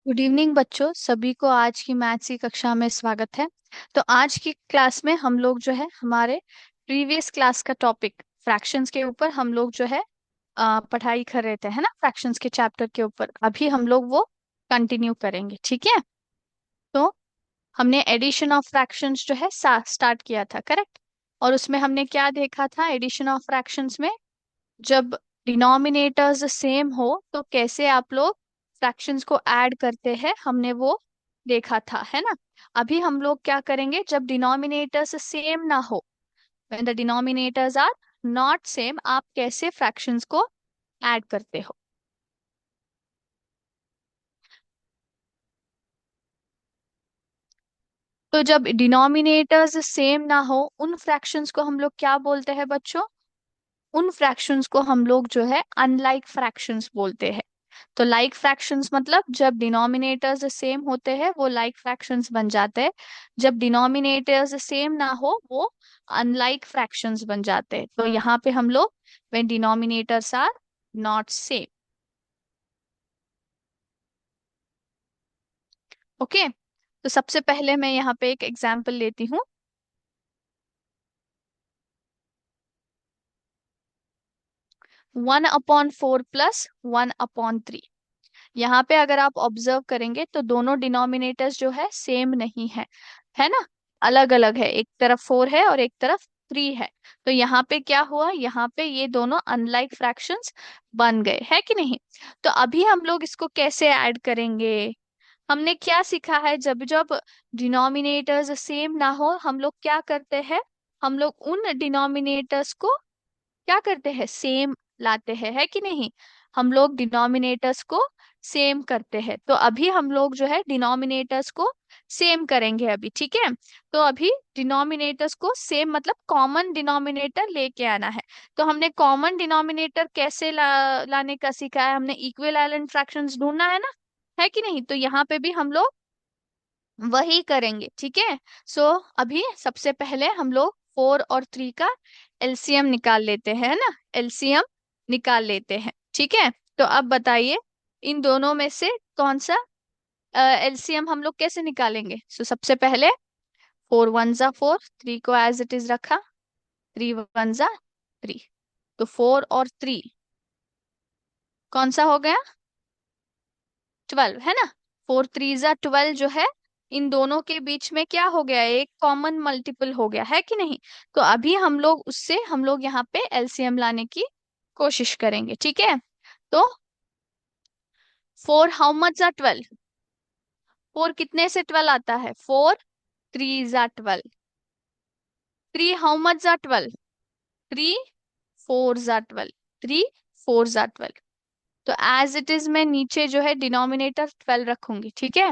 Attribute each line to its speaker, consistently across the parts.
Speaker 1: Good evening बच्चों, सभी को आज की मैथ्स की कक्षा में स्वागत है। तो आज की क्लास में हम लोग जो है हमारे प्रीवियस क्लास का टॉपिक फ्रैक्शंस के ऊपर हम लोग जो है पढ़ाई कर रहे थे, है ना। फ्रैक्शंस के चैप्टर के ऊपर अभी हम लोग वो कंटिन्यू करेंगे, ठीक है। तो हमने एडिशन ऑफ फ्रैक्शंस जो है स्टार्ट किया था, करेक्ट। और उसमें हमने क्या देखा था एडिशन ऑफ फ्रैक्शंस में, जब डिनोमिनेटर्स सेम हो तो कैसे आप लोग फ्रैक्शंस को ऐड करते हैं, हमने वो देखा था, है ना। अभी हम लोग क्या करेंगे, जब डिनोमिनेटर्स सेम ना हो, when the denominators are not same, आप कैसे फ्रैक्शंस को ऐड करते हो। तो जब डिनोमिनेटर्स सेम ना हो, उन फ्रैक्शंस को हम लोग क्या बोलते हैं बच्चों? उन फ्रैक्शंस को हम लोग जो है अनलाइक फ्रैक्शंस बोलते हैं। तो लाइक फ्रैक्शंस मतलब जब डिनोमिनेटर्स सेम होते हैं वो लाइक फ्रैक्शंस बन जाते हैं। जब डिनोमिनेटर्स सेम ना हो वो अनलाइक फ्रैक्शंस बन जाते हैं। तो यहाँ पे हम लोग when denominators are not same. Okay. तो सबसे पहले मैं यहाँ पे एक एग्जांपल लेती हूँ। 1/4 प्लस 1/3। यहाँ पे अगर आप ऑब्जर्व करेंगे तो दोनों डिनोमिनेटर्स जो है सेम नहीं है ना। अलग अलग है, एक तरफ 4 है और एक तरफ 3 है। तो यहाँ पे क्या हुआ, यहाँ पे ये दोनों अनलाइक फ्रैक्शंस बन गए, है कि नहीं। तो अभी हम लोग इसको कैसे ऐड करेंगे? हमने क्या सीखा है, जब जब डिनोमिनेटर्स सेम ना हो हम लोग क्या करते हैं, हम लोग उन डिनोमिनेटर्स को क्या करते हैं, सेम लाते हैं, है कि नहीं। हम लोग डिनोमिनेटर्स को सेम करते हैं। तो अभी हम लोग जो है डिनोमिनेटर्स को सेम करेंगे अभी, ठीक है। तो अभी डिनोमिनेटर्स को सेम मतलब कॉमन डिनोमिनेटर लेके आना है। तो हमने कॉमन डिनोमिनेटर कैसे लाने का सीखा है, हमने इक्विवेलेंट फ्रैक्शंस ढूंढना है कि नहीं। तो यहाँ पे भी हम लोग वही करेंगे, ठीक है। सो अभी सबसे पहले हम लोग 4 और 3 का एलसीएम निकाल लेते हैं, है ना। एलसीएम निकाल लेते हैं, ठीक है। तो अब बताइए इन दोनों में से कौन सा एलसीएम हम लोग कैसे निकालेंगे। सो सबसे पहले 4 1 जा 4, 3 को एज इट इज रखा, 3 1 जा 3। तो 4 और 3 कौन सा हो गया, 12, है ना। 4 3 जा 12 जो है, इन दोनों के बीच में क्या हो गया, एक कॉमन मल्टीपल हो गया, है कि नहीं। तो अभी हम लोग उससे हम लोग यहाँ पे एलसीएम लाने की कोशिश करेंगे, ठीक है। तो 4 हाउ मच जा 12, 4 कितने से 12 आता है, 4 3 जा 12। 3 हाउ मच जा 12, 3 4 जा 12, 3 4 जा 12। तो एज इट इज मैं नीचे जो है डिनोमिनेटर 12 रखूंगी, ठीक है।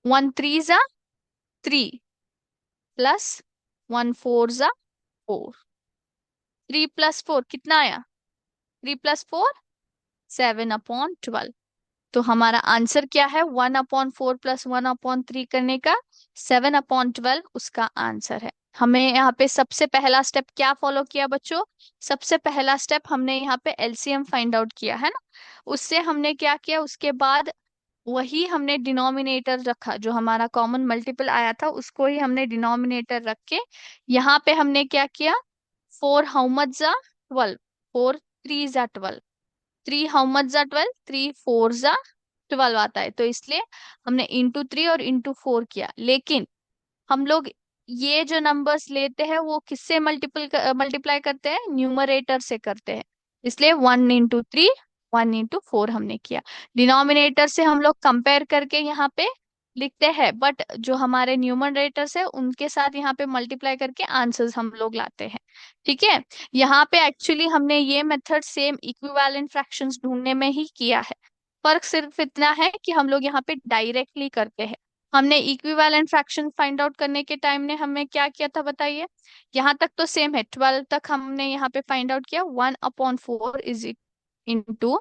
Speaker 1: 1 3 जा 3 प्लस 1 4 जा 4। 3 + 4 कितना आया, 3 + 4 7/12। तो हमारा आंसर क्या है, 1/4 प्लस 1/3 करने का 7/12 उसका आंसर है। हमें यहाँ पे सबसे पहला स्टेप क्या फॉलो किया बच्चों, सबसे पहला स्टेप हमने यहाँ पे एलसीएम फाइंड आउट किया, है ना। उससे हमने क्या किया, उसके बाद वही हमने डिनोमिनेटर रखा, जो हमारा कॉमन मल्टीपल आया था उसको ही हमने डिनोमिनेटर रख के यहाँ पे हमने क्या किया, 4 हाउ मच जा 12, 4 3 जा 12, 3 हाउ मच जा 12, 3 4 जा 12 आता है। तो इसलिए हमने इंटू 3 और इंटू 4 किया। लेकिन हम लोग ये जो नंबर्स लेते हैं वो किससे मल्टीप्लाई करते हैं, न्यूमरेटर से करते हैं। इसलिए 1 × 3 1 × 4 हमने किया। डिनोमिनेटर से हम लोग कंपेयर करके यहाँ पे लिखते हैं, बट जो हमारे न्यूमरेटर्स है उनके साथ यहाँ पे मल्टीप्लाई करके आंसर्स हम लोग लाते हैं, ठीक है। यहाँ पे एक्चुअली हमने ये मेथड सेम इक्विवेलेंट फ्रैक्शंस ढूंढने में ही किया है। फर्क सिर्फ इतना है कि हम लोग यहाँ पे डायरेक्टली करते हैं। हमने इक्विवेलेंट फ्रैक्शन फाइंड आउट करने के टाइम ने हमें क्या किया था बताइए। यहाँ तक तो सेम है, 12 तक हमने यहाँ पे फाइंड आउट किया, 1/4 इज इंटू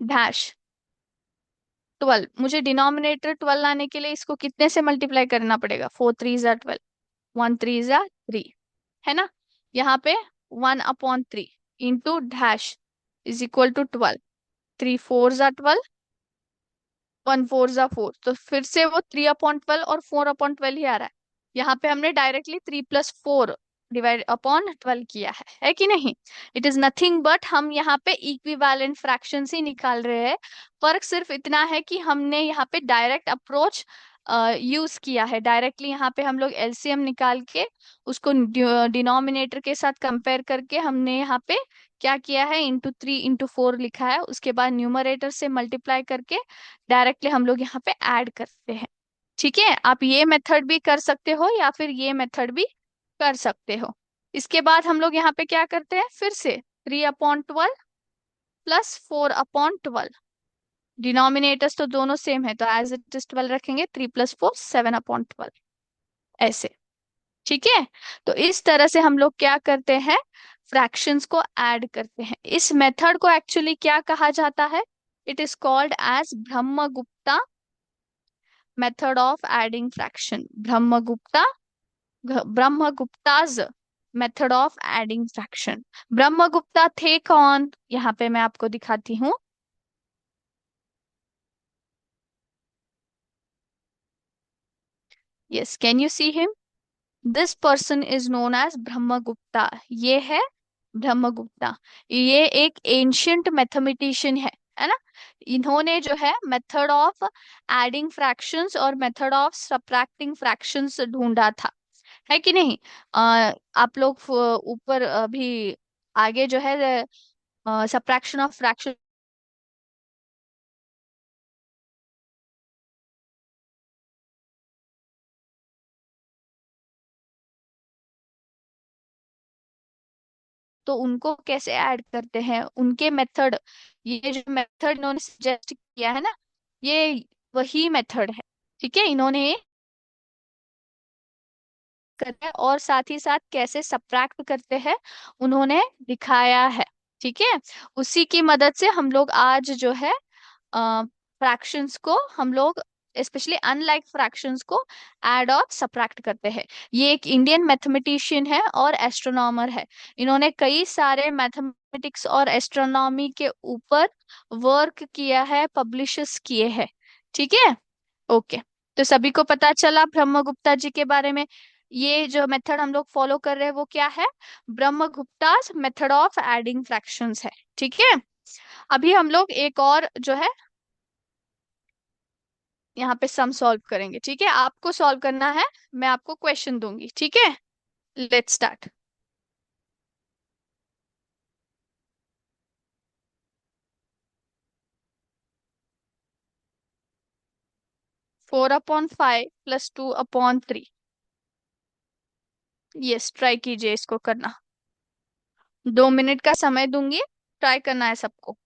Speaker 1: डैश 12। मुझे डिनोमिनेटर 12 लाने के लिए इसको कितने से मल्टीप्लाई करना पड़ेगा, 4 3 जा 12, 1 3 जा 3, है ना। यहाँ पे 1/3 into dash is equal to 12, 3 4 जा 12, 1 4 जा 4, तो फिर से वो 3/12 और 4/12 ही आ रहा है। यहाँ पे हमने डायरेक्टली 3 + 4 डिवाइड अपॉन 12 किया है कि नहीं? इट इज नथिंग बट हम यहाँ पे इक्विवेलेंट फ्रैक्शन ही निकाल रहे हैं। फर्क सिर्फ इतना है कि हमने यहाँ पे डायरेक्ट अप्रोच यूज किया है। डायरेक्टली यहाँ पे हम लोग एलसीएम निकाल के उसको डिनोमिनेटर के साथ कंपेयर करके हमने यहाँ पे क्या किया है, ×3 × 4 लिखा है। उसके बाद न्यूमरेटर से मल्टीप्लाई करके डायरेक्टली हम लोग यहाँ पे ऐड करते हैं। ठीक है, आप ये मेथड भी कर सकते हो या फिर ये मेथड भी कर सकते हो। इसके बाद हम लोग यहाँ पे क्या करते हैं, फिर से 3/12 प्लस 4/12। डिनोमिनेटर्स तो दोनों सेम है, तो एज इट इज 12 रखेंगे। 3 + 4 7/12 ऐसे। ठीक है, तो इस तरह से हम लोग क्या करते हैं, फ्रैक्शंस को ऐड करते हैं। इस मेथड को एक्चुअली क्या कहा जाता है? It is called as Brahmagupta method of adding fraction. Brahmagupta's method of adding fraction. Brahmagupta थे कौन? यहाँ पे मैं आपको दिखाती हूँ। Yes, can you see him? This person is known as Brahmagupta. ये है ब्रह्मगुप्ता। ये एक एंशियंट मैथमेटिशियन है ना? इन्होंने जो है मेथड ऑफ एडिंग फ्रैक्शंस और मेथड ऑफ सब्ट्रैक्टिंग फ्रैक्शंस ढूंढा था, है कि नहीं? आप लोग ऊपर अभी आगे जो है सब्ट्रैक्शन ऑफ फ्रैक्शन, तो उनको कैसे ऐड करते हैं, उनके मेथड, ये जो मेथड इन्होंने सजेस्ट किया है ना, ये वही मेथड है। ठीक है, इन्होंने करते हैं और साथ ही साथ कैसे सब्ट्रैक्ट करते हैं उन्होंने दिखाया है। ठीक है, उसी की मदद से हम लोग आज जो है फ्रैक्शंस को हम लोग, स्पेशली अनलाइक फ्रैक्शंस को ऐड और सब्ट्रैक्ट करते हैं। ये एक इंडियन मैथमेटिशियन है और एस्ट्रोनॉमर है। इन्होंने कई सारे मैथमेटिक्स और एस्ट्रोनॉमी के ऊपर वर्क किया है, पब्लिशस किए हैं। ठीक है, ओके। तो सभी को पता चला ब्रह्मगुप्ता जी के बारे में। ये जो मेथड हम लोग फॉलो कर रहे हैं वो क्या है? ब्रह्मगुप्तास मेथड ऑफ एडिंग फ्रैक्शंस है। ठीक है, अभी हम लोग एक और जो है यहाँ पे सम सॉल्व करेंगे। ठीक है, आपको सॉल्व करना है, मैं आपको क्वेश्चन दूंगी। ठीक है, लेट्स स्टार्ट। 4/5 + 2/3। यस, ट्राई कीजिए इसको करना। 2 मिनट का समय दूंगी, ट्राई करना है सबको।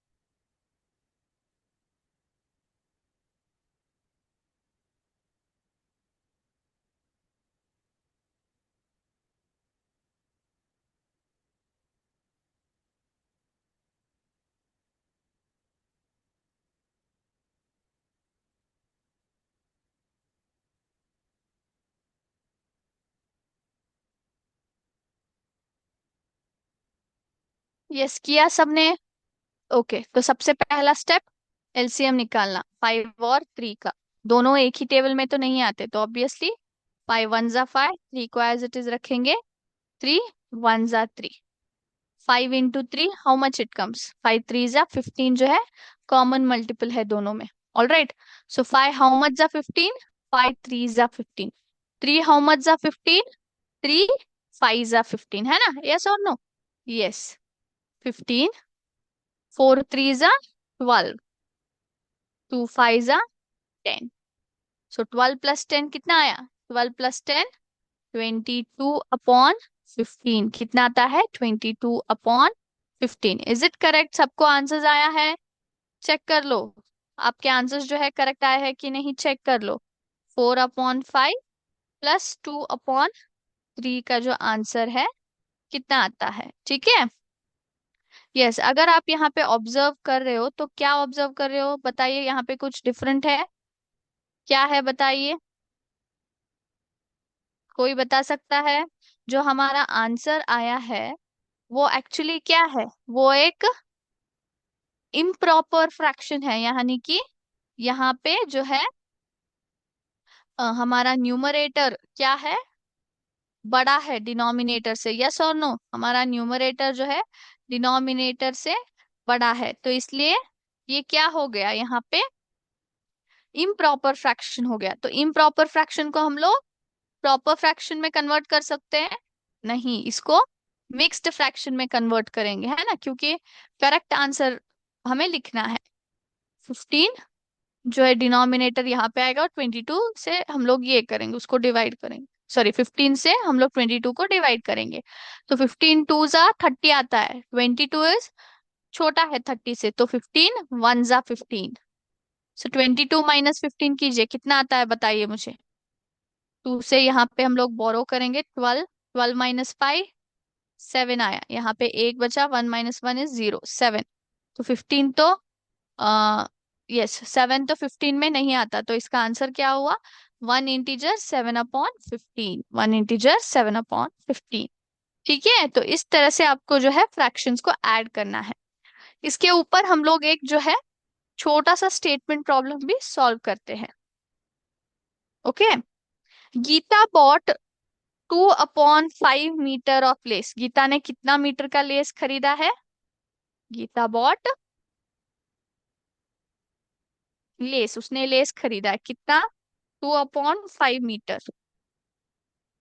Speaker 1: यस, किया सबने? ओके, तो सबसे पहला स्टेप एलसीएम निकालना 5 और 3 का। दोनों एक ही टेबल में तो नहीं आते, तो ऑब्वियसली 5 1 जा 5, 3 को एज इट इज रखेंगे। 3 1 जा 3। 5 × 3 हाउ मच इट कम्स? 5 3 जा 15 जो है कॉमन मल्टीपल है दोनों में। All right, so 5 how much जा 15? 5 3 जा 15। 3 हाउ मच जा 15? 3 5 जा 15, है ना? यस और नो? यस, 15। 4 3 जा 12। 2 5 जा 10। सो 12 + 10 कितना आया? 12 + 10 22/15 कितना आता है? 22/15। Is it correct? सबको आंसर्स आया है? चेक कर लो, आपके आंसर्स जो है करेक्ट आए हैं कि नहीं, चेक कर लो। 4/5 + 2/3 का जो आंसर है कितना आता है? ठीक है, यस। अगर आप यहाँ पे ऑब्जर्व कर रहे हो तो क्या ऑब्जर्व कर रहे हो बताइए? यहाँ पे कुछ डिफरेंट है? क्या है बताइए, कोई बता सकता है? जो हमारा आंसर आया है वो एक्चुअली क्या है? वो एक इम्प्रॉपर फ्रैक्शन है, यानी कि यहाँ पे जो है हमारा न्यूमरेटर क्या है, बड़ा है डिनोमिनेटर से, यस और नो, हमारा न्यूमरेटर जो है डिनोमिनेटर से बड़ा है, तो इसलिए ये क्या हो गया यहाँ पे, इम्प्रॉपर फ्रैक्शन हो गया। तो इम्प्रॉपर फ्रैक्शन को हम लोग प्रॉपर फ्रैक्शन में कन्वर्ट कर सकते हैं? नहीं, इसको मिक्स्ड फ्रैक्शन में कन्वर्ट करेंगे, है ना, क्योंकि करेक्ट आंसर हमें लिखना है। 15 जो है डिनोमिनेटर यहाँ पे आएगा, और 22 से हम लोग ये करेंगे, उसको डिवाइड करेंगे, सॉरी 15 से हम लोग 22 को डिवाइड करेंगे। तो 15 टू जा 30 आता है, 22 इज छोटा है 30 से, तो 15 वन जा 15। सो 22 माइनस 15 कीजिए, कितना आता है बताइए मुझे। 2 से यहाँ पे हम लोग बोरो करेंगे 12, 12 माइनस 5 7 आया, यहाँ पे एक बचा, 1 माइनस 1 इज 0, 7। तो 15 तो आ, यस 7 तो 15 में नहीं आता, तो इसका आंसर क्या हुआ, 1 इंटीजर 7 अपॉन 15, 1 इंटीजर 7 अपॉन 15। ठीक है, तो इस तरह से आपको जो है फ्रैक्शंस को ऐड करना है। इसके ऊपर हम लोग एक जो है छोटा सा स्टेटमेंट प्रॉब्लम भी सॉल्व करते हैं। Okay, Geeta bought 2/5 metre of lace, Geeta ने कितना मीटर का लेस खरीदा है, गीता बॉट लेस, उसने लेस खरीदा है कितना, 2/5 मीटर।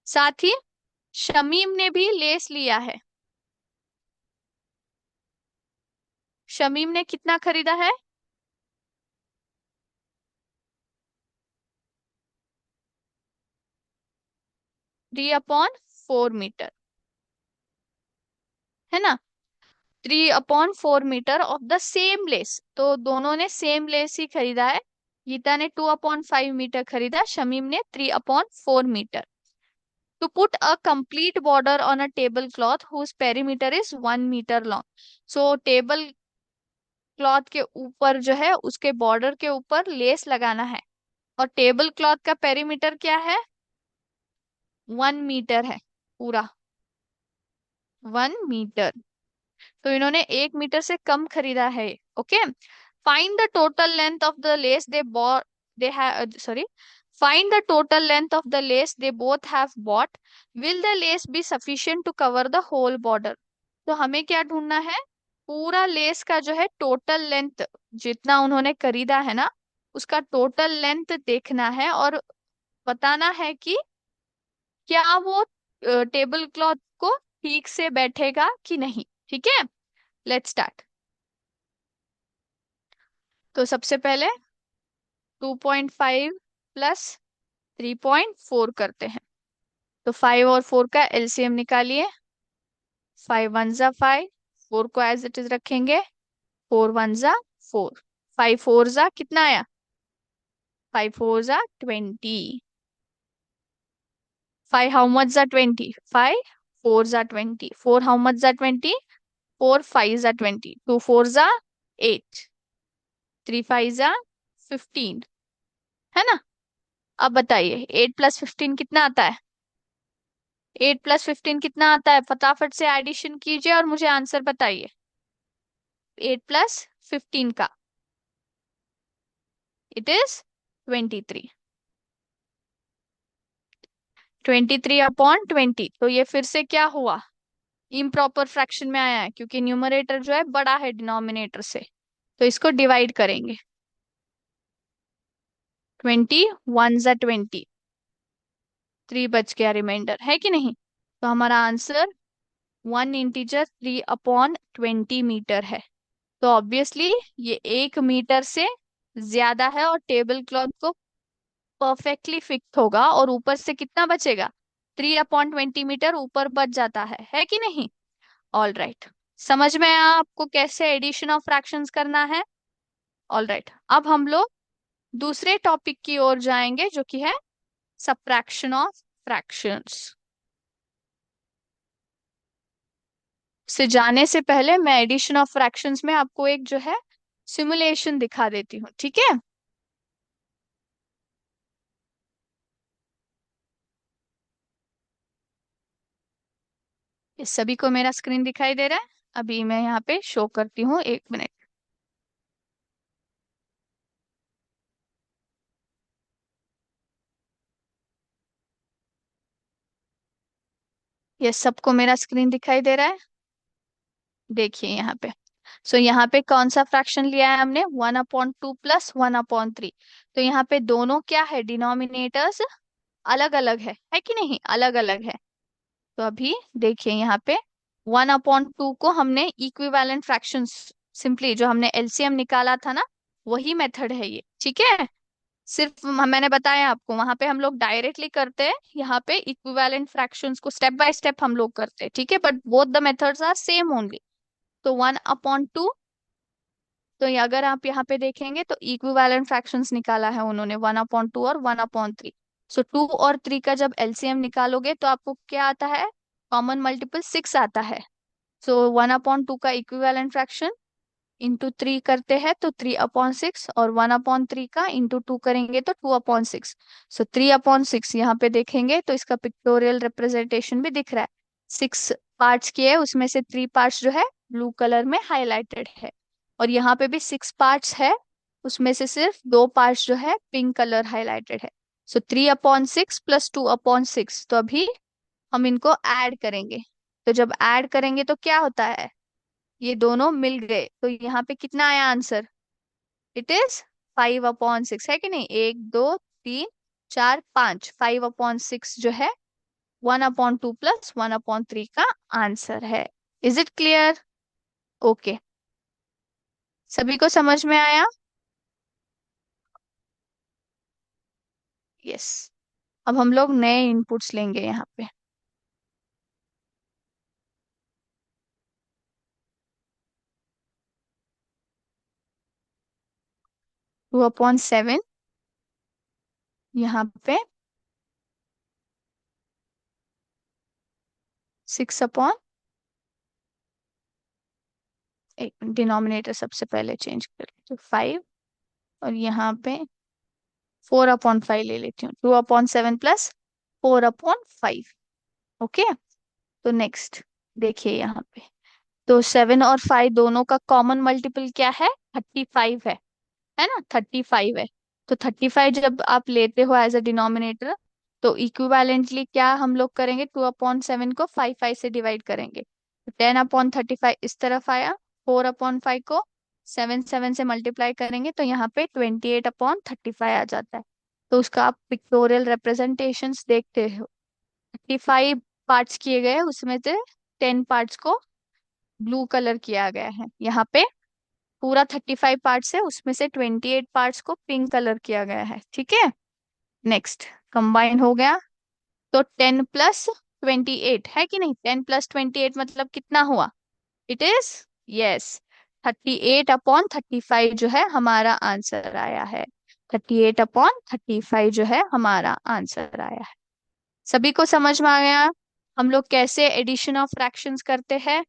Speaker 1: साथ ही शमीम ने भी लेस लिया है, शमीम ने कितना खरीदा है, 3/4 मीटर, है ना, 3/4 metre of the same lace, तो दोनों ने सेम लेस ही खरीदा है। गीता ने 2/5 मीटर खरीदा, शमीम ने 3/4 metre. To put a complete border on a tablecloth whose perimeter is 1 meter long. So table cloth के ऊपर जो है उसके बॉर्डर के ऊपर लेस लगाना है, और टेबल क्लॉथ का पेरीमीटर क्या है, 1 मीटर है पूरा, 1 मीटर। तो इन्होंने 1 मीटर से कम खरीदा है। Okay, find the total length of the lace they bought, they have, sorry, find the total length of the lace they both have bought, will the lace be sufficient to cover the whole border. तो हमें क्या ढूंढना है, पूरा less का जो है total length, जितना उन्होंने खरीदा है ना, उसका टोटल लेंथ देखना है, और बताना है कि क्या वो टेबल क्लॉथ को ठीक से बैठेगा कि नहीं। ठीक है, लेट्स स्टार्ट। तो सबसे पहले 2.5 प्लस 3.4 करते हैं, तो 5 और 4 का एलसीएम निकालिए। 5 1 जा 5, 4 को एज इट इज रखेंगे, 4 1 जा 4, 5 4 जा कितना आया, 5 4 जा 20, 5 हाउ मच जा 20, 5 4 जा 20, 4 हाउ मच जा 20, 4 5 जा 20, 2 4 जा 8, 3 5 जा 15, है ना। अब बताइए 8 + 15 कितना आता है, 8 + 15 कितना आता है, फटाफट से एडिशन कीजिए और मुझे आंसर बताइए। 8 + 15 का इट इज 23, 23/20। तो ये फिर से क्या हुआ, इम्प्रॉपर फ्रैक्शन में आया है, क्योंकि न्यूमरेटर जो है बड़ा है डिनोमिनेटर से, तो इसको डिवाइड करेंगे। 20 1 जा 20, 3 बच गया रिमाइंडर, है कि नहीं। तो हमारा आंसर 1 इंटीजर 3/20 मीटर है। तो ऑब्वियसली ये 1 मीटर से ज्यादा है, और टेबल क्लॉथ को परफेक्टली फिक्स होगा, और ऊपर से कितना बचेगा, 3/20 मीटर ऊपर बच जाता है कि नहीं। ऑल राइट, समझ में आया आपको कैसे एडिशन ऑफ फ्रैक्शंस करना है। ऑल राइट, अब हम लोग दूसरे टॉपिक की ओर जाएंगे, जो कि है सबट्रैक्शन ऑफ फ्रैक्शंस। से जाने से पहले मैं एडिशन ऑफ फ्रैक्शंस में आपको एक जो है सिमुलेशन दिखा देती हूँ, ठीक है। इस सभी को मेरा स्क्रीन दिखाई दे रहा है, अभी मैं यहाँ पे शो करती हूँ, 1 मिनट। ये सबको मेरा स्क्रीन दिखाई दे रहा है? देखिए यहाँ पे। सो यहाँ पे कौन सा फ्रैक्शन लिया है हमने? 1/2 प्लस 1/3। तो यहाँ पे दोनों क्या है, डिनोमिनेटर्स अलग अलग है कि नहीं, अलग अलग है। तो अभी देखिए यहाँ पे 1/2 को हमने इक्विवेलेंट फ्रैक्शंस, सिंपली जो हमने एलसीएम निकाला था ना, वही मेथड है ये, ठीक है। सिर्फ मैंने बताया आपको, वहां पे हम लोग डायरेक्टली करते हैं, यहाँ पे इक्विवेलेंट फ्रैक्शंस को स्टेप बाय स्टेप हम लोग करते हैं, ठीक है, but both the methods are same only. तो 1/2, तो ये अगर आप यहाँ पे देखेंगे तो इक्विवेलेंट फ्रैक्शंस निकाला है उन्होंने, 1/2 और 1/3। सो 2 और 3 का जब एलसीएम निकालोगे तो आपको क्या आता है, कॉमन मल्टीपल 6 आता है। सो 1/2 का इक्विवेलेंट फ्रैक्शन इंटू 3 करते हैं तो 3/6, और 1/3 का इंटू 2 करेंगे तो 2/6। सो 3/6 यहाँ पे देखेंगे तो इसका पिक्टोरियल रिप्रेजेंटेशन भी दिख रहा है। 6 पार्ट्स की है, उसमें से 3 पार्ट्स जो है ब्लू कलर में हाईलाइटेड है, और यहाँ पे भी 6 पार्ट्स है, उसमें से सिर्फ 2 पार्ट्स जो है पिंक कलर हाईलाइटेड है। सो 3/6 प्लस 2/6, तो अभी हम इनको ऐड करेंगे। तो जब ऐड करेंगे तो क्या होता है, ये दोनों मिल गए, तो यहाँ पे कितना आया आंसर? इट इज 5/6, है कि नहीं? 1 2 3 4 5, 5/6 जो है 1/2 प्लस 1/3 का आंसर है। Is it clear? ओके, सभी को समझ में आया? यस। अब हम लोग नए इनपुट्स लेंगे यहाँ पे। 2/7, यहाँ पे 6 एक डिनोमिनेटर सबसे पहले चेंज कर लेती हूँ, 5, और यहाँ पे 4/5 ले लेती हूँ, 2/7 प्लस 4/5। ओके। तो नेक्स्ट देखिए यहाँ पे, तो 7 और 5 दोनों का कॉमन मल्टीपल क्या है? 35 है ना, 35 है। तो 35 जब आप लेते हो एज अ डिनोमिनेटर, तो इक्विवेलेंटली क्या हम लोग करेंगे, 2/7 को 5 से डिवाइड करेंगे, तो 10/35 इस तरफ आया। 4/5 को 7 से मल्टीप्लाई करेंगे तो यहाँ पे 28/35 आ जाता है। तो उसका आप पिक्टोरियल रिप्रेजेंटेशन देखते हो, 35 पार्ट्स किए गए, उसमें से 10 पार्ट्स को ब्लू कलर किया गया है। यहाँ पे पूरा 35 पार्ट्स है, उसमें से 28 पार्ट्स को पिंक कलर किया गया है, ठीक है। नेक्स्ट, कंबाइन हो गया, तो 10 प्लस 28 है कि नहीं, 10 प्लस 28 मतलब कितना हुआ? इट इज, यस, 38/35 जो है हमारा आंसर आया है। 38/35 जो है हमारा आंसर आया है। सभी को समझ में आ गया हम लोग कैसे एडिशन ऑफ फ्रैक्शंस करते हैं?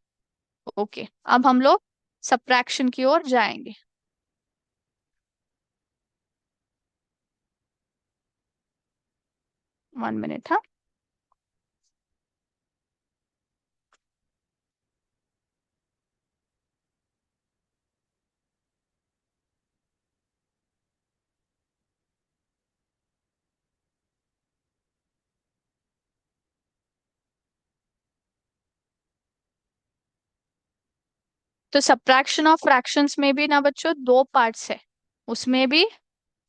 Speaker 1: ओके, अब हम लोग सब्ट्रैक्शन की ओर जाएंगे। 1 मिनट, हाँ। तो सब्ट्रैक्शन ऑफ फ्रैक्शंस में भी ना बच्चों 2 पार्ट्स है, उसमें भी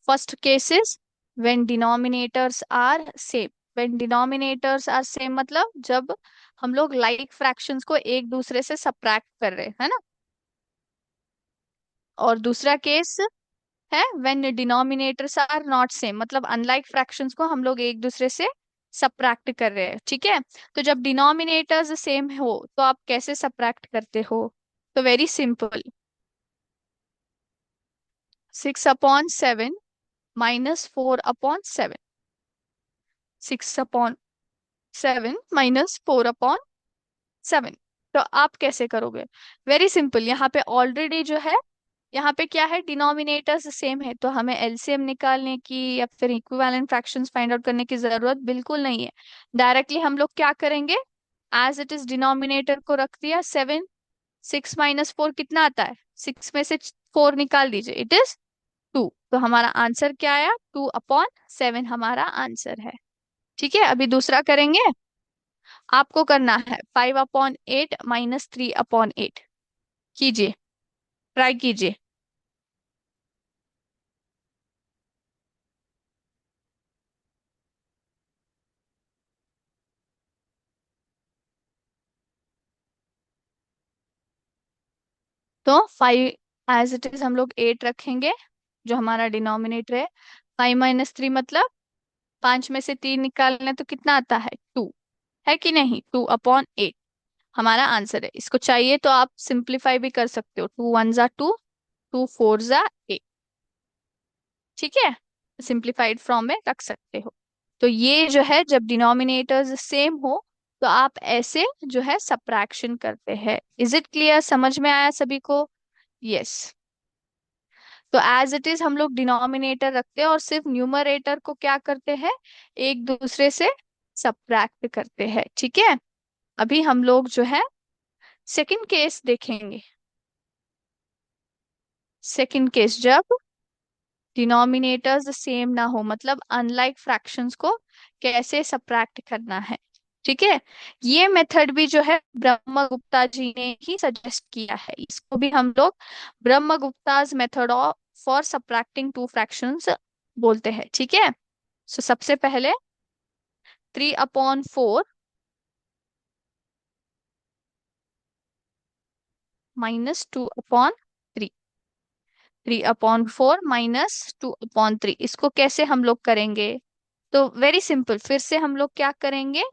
Speaker 1: first cases when denominators are same. When denominators are same मतलब जब हम लोग लाइक फ्रैक्शंस को एक दूसरे से सब्ट्रैक्ट कर रहे हैं, है ना। और दूसरा केस है when denominators are not same, मतलब अनलाइक फ्रैक्शंस को हम लोग एक दूसरे से सब्ट्रैक्ट कर रहे हैं, ठीक है। तो जब डिनोमिनेटर्स सेम हो तो आप कैसे सब्ट्रैक्ट करते हो? तो वेरी सिंपल, 6/7 -4/7, 6/7 -4/7। तो आप कैसे करोगे? वेरी सिंपल, यहाँ पे ऑलरेडी जो है, यहाँ पे क्या है, डिनोमिनेटर्स सेम है, तो हमें एलसीएम निकालने की या फिर इक्विवेलेंट फ्रैक्शंस फाइंड आउट करने की जरूरत बिल्कुल नहीं है। डायरेक्टली हम लोग क्या करेंगे, एज इट इज डिनोमिनेटर को रख दिया 7, 6 - 4 कितना आता है, 6 में से 4 निकाल दीजिए, इट इज 2। तो हमारा आंसर क्या आया, 2/7 हमारा आंसर है, ठीक है। अभी दूसरा करेंगे। आपको करना है 5/8 -3/8। कीजिए, ट्राई कीजिए। तो 5 एज इट इज हम लोग 8 रखेंगे, जो हमारा डिनोमिनेटर है। 5 - 3 मतलब 5 में से 3 निकालना, तो कितना आता है? 2। है कि नहीं? 2/8 हमारा आंसर है। इसको चाहिए तो आप सिंप्लीफाई भी कर सकते हो। 2 1 ज़ा 2, 2 4 ज़ा 8। ठीक है, सिंप्लीफाइड फॉर्म में रख सकते हो। तो ये जो है, जब डिनोमिनेटर्स सेम हो तो आप ऐसे जो है सब्ट्रैक्शन करते हैं। Is it clear? समझ में आया सभी को? यस। तो एज इट इज हम लोग डिनोमिनेटर रखते हैं और सिर्फ न्यूमरेटर को क्या करते हैं, एक दूसरे से सब्ट्रैक्ट करते हैं। ठीक है, अभी हम लोग जो है सेकंड केस देखेंगे। सेकंड केस, जब डिनोमिनेटर्स सेम ना हो, मतलब अनलाइक फ्रैक्शंस को कैसे सब्ट्रैक्ट करना है। ठीक है, ये मेथड भी जो है ब्रह्मगुप्ता जी ने ही सजेस्ट किया है। इसको भी हम लोग Brahmagupta's method of for subtracting two fractions बोलते हैं। ठीक है, सो सबसे पहले 3/4 -2/3। 3/4 -2/3, इसको कैसे हम लोग करेंगे? तो वेरी सिंपल, फिर से हम लोग क्या करेंगे,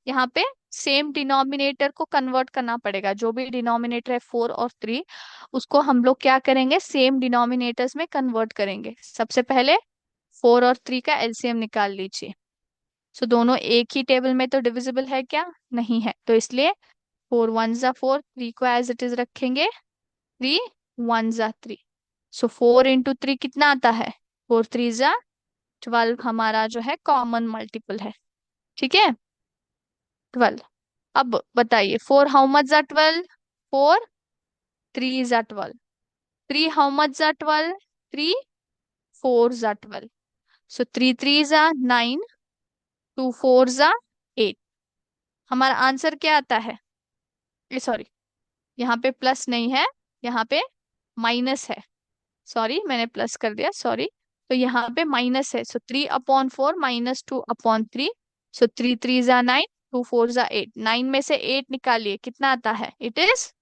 Speaker 1: यहाँ पे सेम डिनोमिनेटर को कन्वर्ट करना पड़ेगा। जो भी डिनोमिनेटर है 4 और 3, उसको हम लोग क्या करेंगे, सेम डिनोमिनेटर्स में कन्वर्ट करेंगे। सबसे पहले 4 और 3 का एलसीएम निकाल लीजिए। सो दोनों एक ही टेबल में तो डिविजिबल है क्या? नहीं है, तो इसलिए 4 1 ज़ा 4, 3 को एज इट इज रखेंगे। 3 1 ज़ा 3, सो 4 × 3 कितना आता है? 4 3 ज़ा 12 हमारा जो है कॉमन मल्टीपल है। ठीक है, 12। अब बताइए, 4 हाउ मच ज़ा 12? 4 3 ज़ा 12। 3 हाउ मच ज़ा 12? 3 4 ज़ा 12। सो 3 3 ज़ा 9, 2 4 ज़ा 8। हमारा आंसर क्या आता है? सॉरी, यहाँ पे प्लस नहीं है, यहाँ पे माइनस है। सॉरी, मैंने प्लस कर दिया, सॉरी। तो यहाँ पे माइनस है, सो 3/4 -2/3। सो 3 3 ज़ा 9, 2 4 ज़ा 8। 9 में से 8 निकालिए, कितना आता है? It is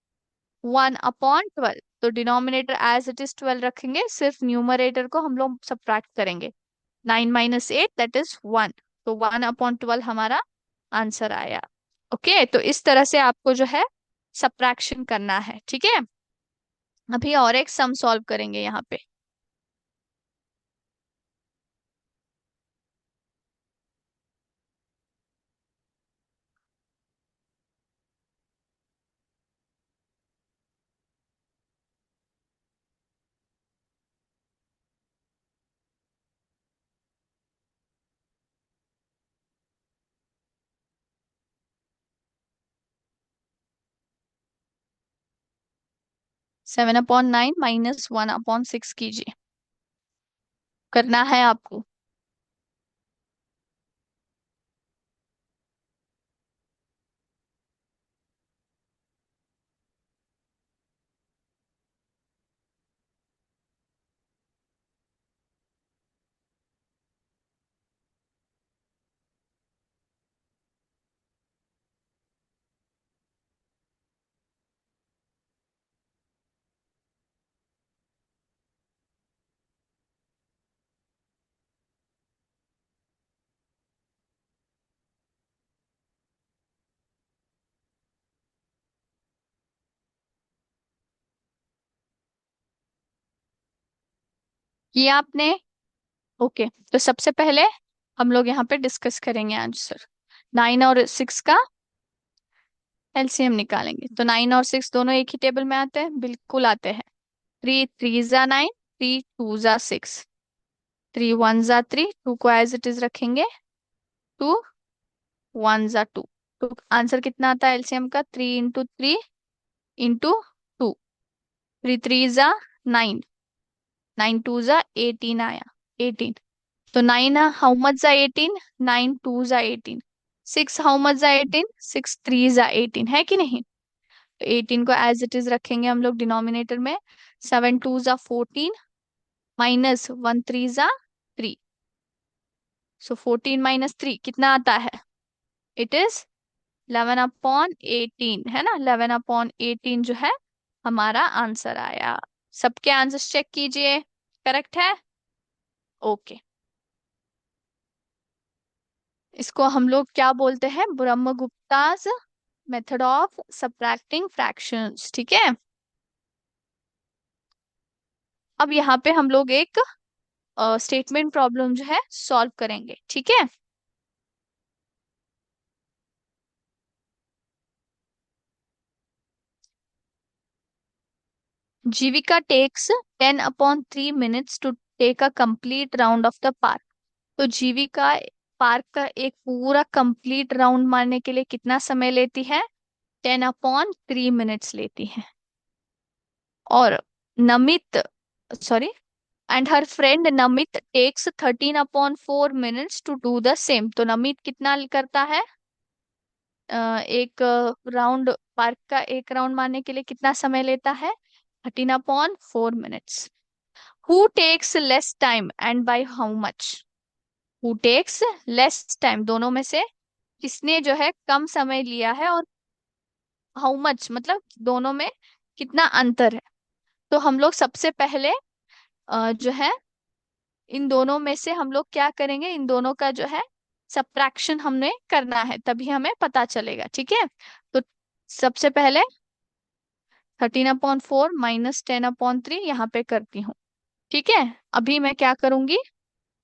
Speaker 1: 1/12। तो डिनोमिनेटर एज इट इज 12 रखेंगे, सिर्फ न्यूमरेटर को हम लोग सब्ट्रैक्ट करेंगे। 9 - 8 दैट इज 1। तो 1/12 हमारा आंसर आया। ओके, तो इस तरह से आपको जो है सब्ट्रैक्शन करना है। ठीक है, अभी और एक सम सॉल्व करेंगे यहाँ पे। 7/9 -1/6 कीजिए, करना है आपको। ये आपने, ओके, तो सबसे पहले हम लोग यहाँ पे डिस्कस करेंगे आंसर। 9 और 6 का एलसीएम निकालेंगे। तो 9 और 6 दोनों एक ही टेबल में आते हैं, बिल्कुल आते हैं। 3 3 ज़ा 9, 3 2 ज़ा 6, 3 1 ज़ा 3, 2 को एज इट इज रखेंगे। 2 1 ज़ा 2। तो आंसर कितना आता है एलसीएम का? 3 × 3 × 2, 3 3 ज़ा 9, 9 2 ज़ा 18 आया। 18। तो 9 हाउ मच ज़ा 18? 9 2 ज़ा 18। 6 हाउ मच जा 18, 6 3 जा 18, है कि नहीं? तो 18 को एज इट इज रखेंगे हम लोग डिनोमिनेटर में। 7 2 जा 14, माइनस 1 3 जा 3। सो 14 माइनस 3 कितना आता है? इट इज 11/18, है ना? 11/18 जो है हमारा आंसर आया। सबके आंसर्स चेक कीजिए, करेक्ट है? ओके। इसको हम लोग क्या बोलते हैं? ब्रह्मगुप्ताज मेथड ऑफ सब्ट्रैक्टिंग फ्रैक्शंस, ठीक है। अब यहाँ पे हम लोग एक स्टेटमेंट प्रॉब्लम जो है सॉल्व करेंगे, ठीक है। Jeevika takes 10/3 minutes to take a complete round of the park. तो जीविका पार्क का एक पूरा कंप्लीट राउंड मारने के लिए कितना समय लेती है? 10/3 minutes लेती है। और Namit, sorry, and her friend Namit takes 13/4 minutes to do the same. तो नमित कितना करता है? एक राउंड, पार्क का एक राउंड मारने के लिए कितना समय लेता है? 13/4 minutes। Who takes less time and by how much? Who takes less time, दोनों में से किसने जो है कम समय लिया है, और हाउ मच मतलब दोनों में कितना अंतर है? तो हम लोग सबसे पहले जो है इन दोनों में से हम लोग क्या करेंगे, इन दोनों का जो है सब्ट्रैक्शन हमने करना है, तभी हमें पता चलेगा, ठीक है। तो सबसे पहले 13/4 माइनस 10/3 यहाँ पे करती हूँ, ठीक है। अभी मैं क्या करूंगी,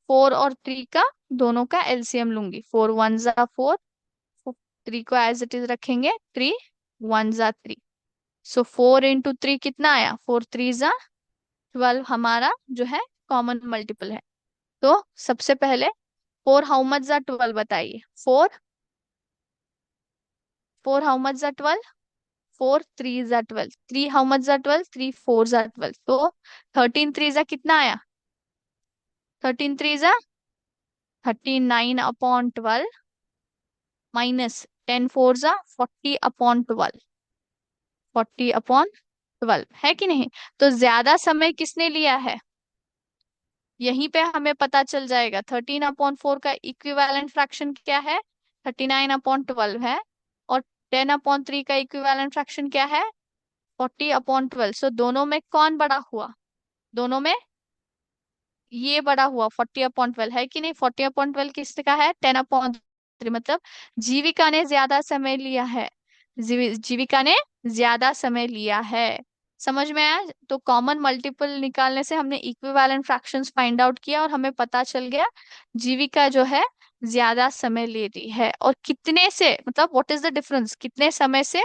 Speaker 1: 4 और 3 का दोनों का एलसीएम लूंगी। 4 1 जा 4, 3 को एज इट इज रखेंगे, 3 1 जा 3। सो 4 into 3 कितना आया? 4 3 जा 12 हमारा जो है कॉमन मल्टीपल है। तो सबसे पहले 4 हाउ मच जा 12 बताइए। 4 हाउ मच जा 12, 4 3 जा 12, 3 हाउ मच जा 12, 3 4 जा 12। तो 13 3 जा कितना आया? 13 3 जा 39/12, माइनस 10 4 जा 40/12, 40/12, है कि नहीं? तो ज्यादा समय किसने लिया है? यहीं पे हमें पता चल जाएगा। 13/4 का इक्विवेलेंट फ्रैक्शन क्या है? 39/12 है। और 10/3 का इक्विवेलेंट फ्रैक्शन क्या है? 40/12। सो दोनों में कौन बड़ा हुआ? दोनों में ये बड़ा हुआ 40/12, है कि नहीं? 40/12 किसका है? 10/3। मतलब जीविका ने ज्यादा समय लिया है, जीविका ने ज्यादा समय लिया है। समझ में आया? तो कॉमन मल्टीपल निकालने से हमने इक्विवेलेंट फ्रैक्शंस फाइंड आउट किया और हमें पता चल गया जीविका जो है ज्यादा समय ले रही है। और कितने से, मतलब व्हाट इज द डिफरेंस, कितने समय से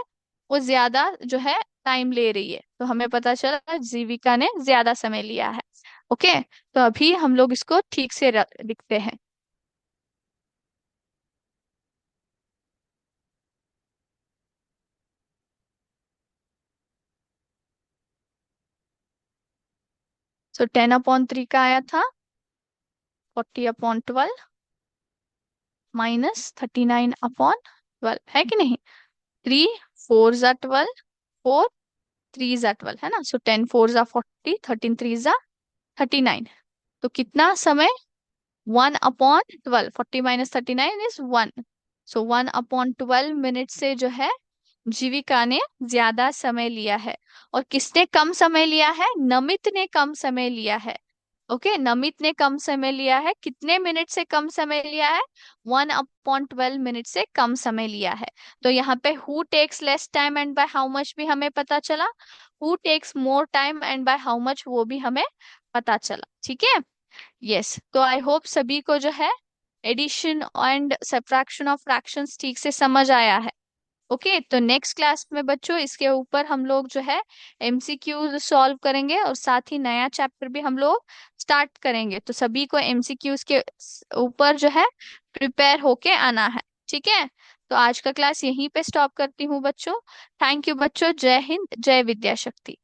Speaker 1: वो ज्यादा जो है टाइम ले रही है, तो हमें पता चला जीविका ने ज्यादा समय लिया है। ओके। तो अभी हम लोग इसको ठीक से लिखते हैं। सो 10/3 का आया था 40/12, माइनस 39/12, है कि नहीं? 3 4 जा 12, 4 3 जा 12, है ना? सो 10 4 जा 40, 13 3 जा 39। तो कितना समय? 1/12, 40 - 39 इज 1। सो 1/12 मिनट से जो है जीविका ने ज्यादा समय लिया है। और किसने कम समय लिया है? नमित ने कम समय लिया है। ओके, नमित ने कम समय लिया है। कितने मिनट से कम समय लिया है? 1/12 मिनट से कम समय लिया है। तो यहाँ पे who takes less time and by how much भी हमें पता चला, who takes more time and by how much वो भी हमें पता चला, ठीक है। यस, तो आई होप सभी को जो है addition and subtraction of fractions ठीक से समझ आया है। ओके, तो नेक्स्ट क्लास में बच्चों इसके ऊपर हम लोग जो है एमसीक्यूज सॉल्व करेंगे और साथ ही नया चैप्टर भी हम लोग स्टार्ट करेंगे। तो सभी को एमसीक्यूज के ऊपर जो है प्रिपेयर होके आना है, ठीक है। तो आज का क्लास यहीं पे स्टॉप करती हूँ बच्चों। थैंक यू बच्चों। जय हिंद, जय विद्या शक्ति।